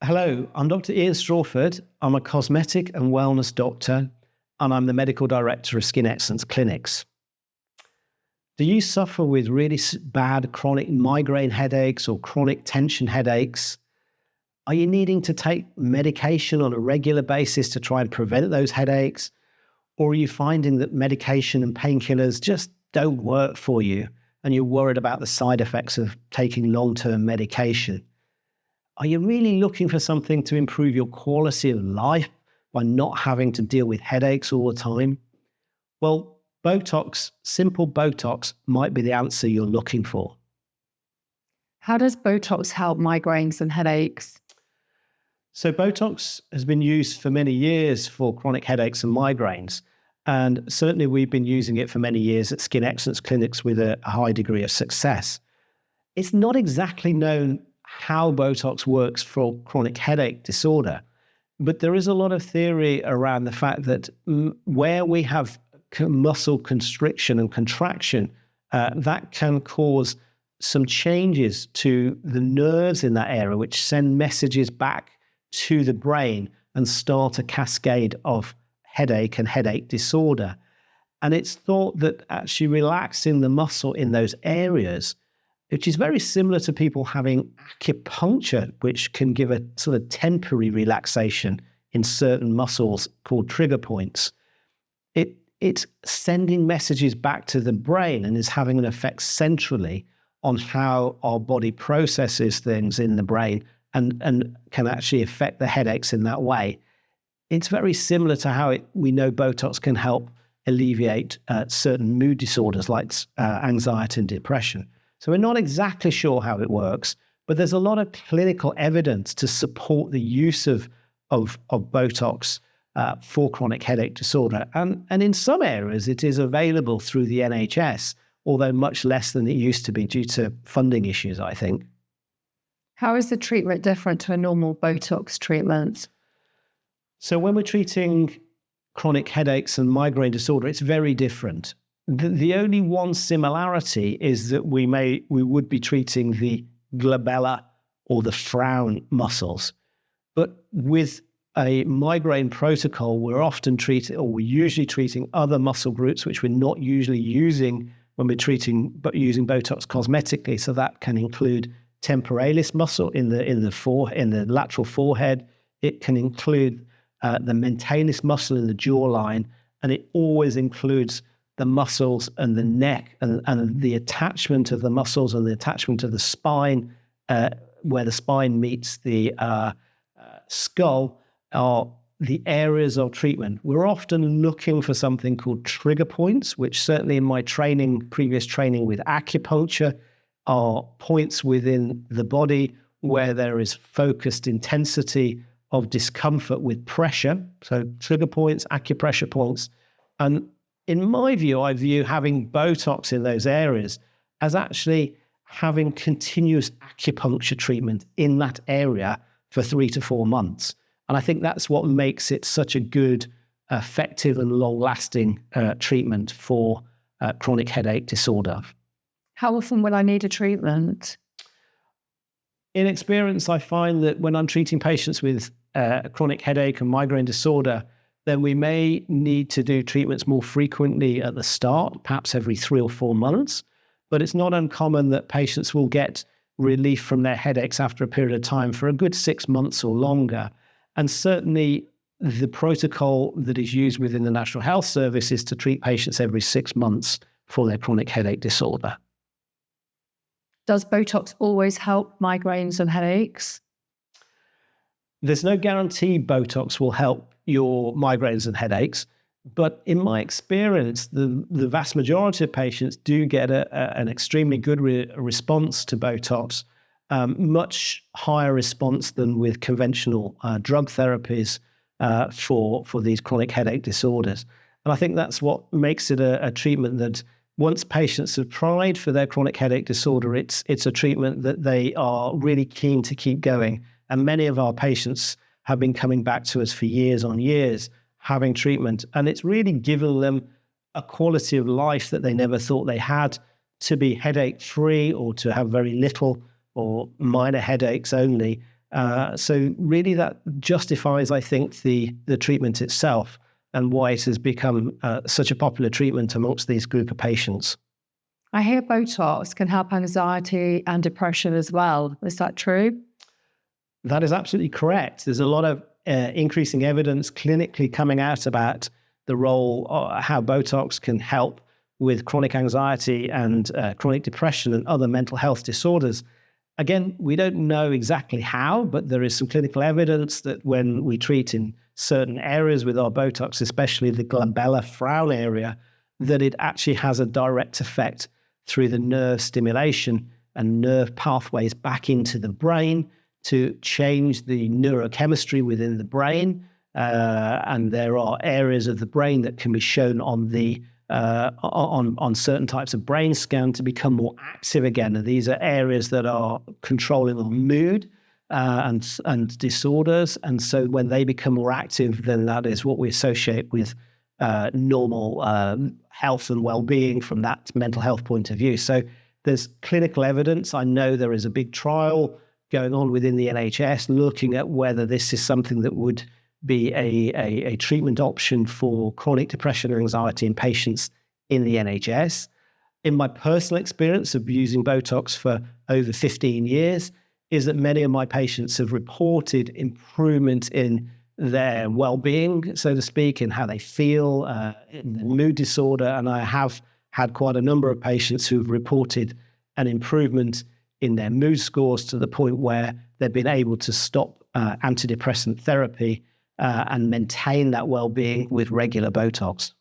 Hello, I'm Dr. Ian Strawford. I'm a cosmetic and wellness doctor, and I'm the medical director of Skin Excellence Clinics. Do you suffer with really bad chronic migraine headaches or chronic tension headaches? Are you needing to take medication on a regular basis to try and prevent those headaches? Or are you finding that medication and painkillers just don't work for you and you're worried about the side effects of taking long-term medication? Are you really looking for something to improve your quality of life by not having to deal with headaches all the time? Well, Botox, simple Botox, might be the answer you're looking for. How does Botox help migraines and headaches? So Botox has been used for many years for chronic headaches and migraines. And certainly we've been using it for many years at Skin Excellence Clinics with a high degree of success. It's not exactly known how Botox works for chronic headache disorder, but there is a lot of theory around the fact that where we have muscle constriction and contraction, that can cause some changes to the nerves in that area, which send messages back to the brain and start a cascade of headache and headache disorder. And it's thought that actually relaxing the muscle in those areas, which is very similar to people having acupuncture, which can give a sort of temporary relaxation in certain muscles called trigger points. It's sending messages back to the brain and is having an effect centrally on how our body processes things in the brain and can actually affect the headaches in that way. It's very similar to how we know Botox can help alleviate certain mood disorders like anxiety and depression. So we're not exactly sure how it works, but there's a lot of clinical evidence to support the use of Botox for chronic headache disorder. And in some areas, it is available through the NHS, although much less than it used to be due to funding issues, I think. How is the treatment different to a normal Botox treatment? So when we're treating chronic headaches and migraine disorder, it's very different. The only one similarity is that we would be treating the glabella or the frown muscles. But with a migraine protocol, we're usually treating other muscle groups, which we're not usually using when we're using Botox cosmetically. So that can include temporalis muscle in the lateral forehead. It can include the mentalis muscle in the jawline, and it always includes the muscles and the neck and the attachment of the muscles and the attachment of the spine, where the spine meets the skull, are the areas of treatment. We're often looking for something called trigger points, which certainly in my previous training with acupuncture, are points within the body where there is focused intensity of discomfort with pressure. So trigger points, acupressure points. And in my view, I view having Botox in those areas as actually having continuous acupuncture treatment in that area for 3 to 4 months. And I think that's what makes it such a good, effective and long-lasting treatment for chronic headache disorder. How often will I need a treatment? In experience, I find that when I'm treating patients with chronic headache and migraine disorder, then we may need to do treatments more frequently at the start, perhaps every 3 or 4 months. But it's not uncommon that patients will get relief from their headaches after a period of time for a good 6 months or longer. And certainly the protocol that is used within the National Health Service is to treat patients every 6 months for their chronic headache disorder. Does Botox always help migraines and headaches? There's no guarantee Botox will help your migraines and headaches, but in my experience, the vast majority of patients do get an extremely good response to Botox, much higher response than with conventional drug therapies for these chronic headache disorders. And I think that's what makes it a treatment that once patients have tried for their chronic headache disorder, it's a treatment that they are really keen to keep going. And many of our patients have been coming back to us for years on years, having treatment. And it's really given them a quality of life that they never thought they had, to be headache-free or to have very little or minor headaches only. So really that justifies, I think, the treatment itself and why it has become such a popular treatment amongst these group of patients. I hear Botox can help anxiety and depression as well. Is that true? That is absolutely correct. There's a lot of increasing evidence clinically coming out about the role, how Botox can help with chronic anxiety and chronic depression and other mental health disorders. Again, we don't know exactly how, but there is some clinical evidence that when we treat in certain areas with our Botox, especially the glabellar frown area, that it actually has a direct effect through the nerve stimulation and nerve pathways back into the brain to change the neurochemistry within the brain. And there are areas of the brain that can be shown on the on certain types of brain scan to become more active again. And these are areas that are controlling our mood and disorders. And so when they become more active, then that is what we associate with normal health and well-being from that mental health point of view. So there's clinical evidence. I know there is a big trial going on within the NHS looking at whether this is something that would be a treatment option for chronic depression or anxiety in patients in the NHS. In my personal experience of using Botox for over 15 years, is that many of my patients have reported improvement in their well-being, so to speak, in how they feel, in their mood disorder. And I have had quite a number of patients who've reported an improvement in their mood scores to the point where they've been able to stop antidepressant therapy and maintain that well-being with regular Botox.